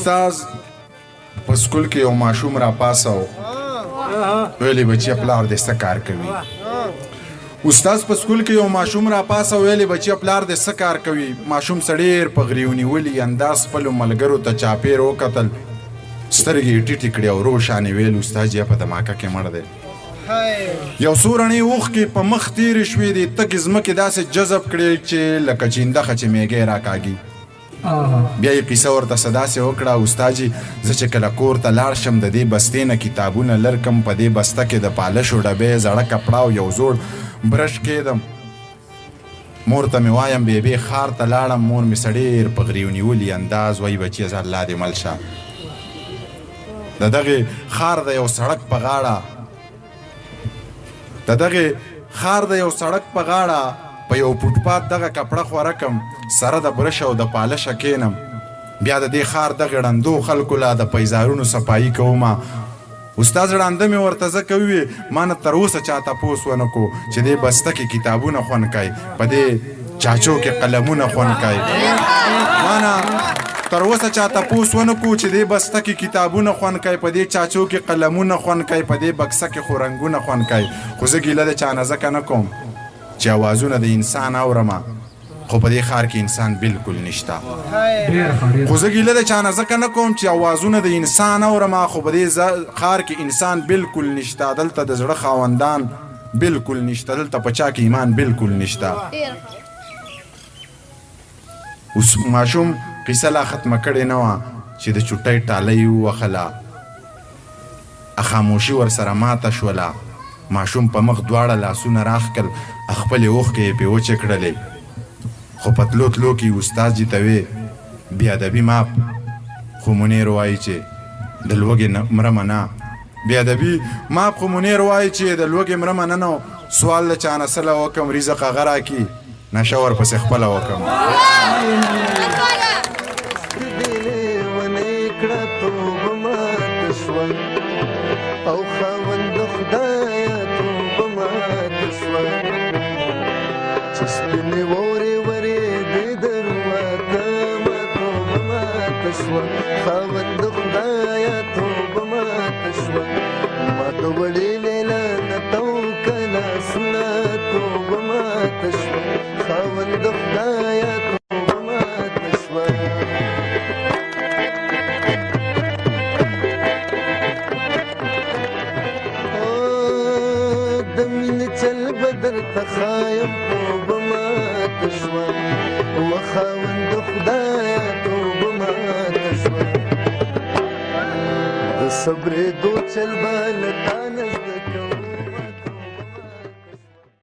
استاد په سکول کې یو ماشوم را پاسه و ویلې بچیه پلار دې څه کار کوي استاد په سکول کې یو ماشوم را پاسه ویلې بچیه پلار دې څه کار کوي ماشوم سړی ډېر په غري ونیولي انداز خپلو ملګرو ته چاپېر وکتل سترګې یې ټیټې کړې او روښانې ویل استاد جی په دماکه کې مړ دی یو څو رڼې اوښکې په مخ تېرې شوې دي تګې ځمکې داسې جذب کړې چې لکه چینده چې میږی راکاږي بیا یې قیصه ورته څه داسې وکړه استاد جي زه چې کله کور ته لاړ شم د دې بستې نه کتابونه لر کم په دې بسته کې د پالشو ډبې زړه کپړه او یو زوړ برش کېدم مور ته مې وایم بیبې ښار ته لاړم مور مې څه ډېر په غري ونیولي انداز وایي بچیه زه الله دې مل شه د دغې ښار د یو سړک په غاړه په یو فوټپات دغه کپړه خوره کم سره د برش او د پالشه کینم بیا د دې ښار دغې ړندو خلکو لا د پیزارونو صفایي کومه استاد ړانده مې ورته ځکه وویې ما نه تر اوسه چا تپوس ونه کو چې دې بسته کې کتابونه خوند کوي په دې چاچو کې قلمونه خوند کوي ما نه تر اوسه چا تپوس ونه کو چې دې بسته کې کتابونه خوند کوي په دې چاچو کې قلمونه خوند کوي په دې بکسه کې خو رنګونه خوند کوي خو زه ګیله د چا نه ځکه نه کوم چې اوازونه د انسان اورمه خو په دې ښار کې انسان بالکل نشته خو زه ګیله د چا نه ځکه نه کوم چې اوازونه د انسان اورمه خو په دې ښار کې انسان بالکل نشته دلته د زړه خاوندان بالکل نشته دلته په چا کې ایمان بالکل نشته اوس ماشوم قیصه لا ختمه کړې نه وه چې د چوټۍ ټالۍ ووخله خاموشي ورسره ماته شوله ماشوم په مخ دواړه لاسونه راښکل خپلې اوښکې یې پرې وچې کړلې خو په تلو تلو کې استاد جي ته وې بې ادبي ماپ خو منیر وایي چې د لوږې مړه نه بې ادبي ماپ خو منیر وایي چې د لوږې مړه نه نو سوال د چا نه سله وکم رزق هغه راکړي نشه ورپسې خپله وکم او خاوند خدایا توبه ماته شوه چې سپینې واورې ورېدې درواته ما توبه ماته شوه خاوند خدایا توبه ماته شوه ما د وړې لیلا نه توکه لاسونه توبه ماته شوه خاوند خدایا توبه ماته شوه درته خایم توبه ماته شوه وخاوند خدایه توبه ماته شوه د صبرېدو چل به له تا نه زده کوم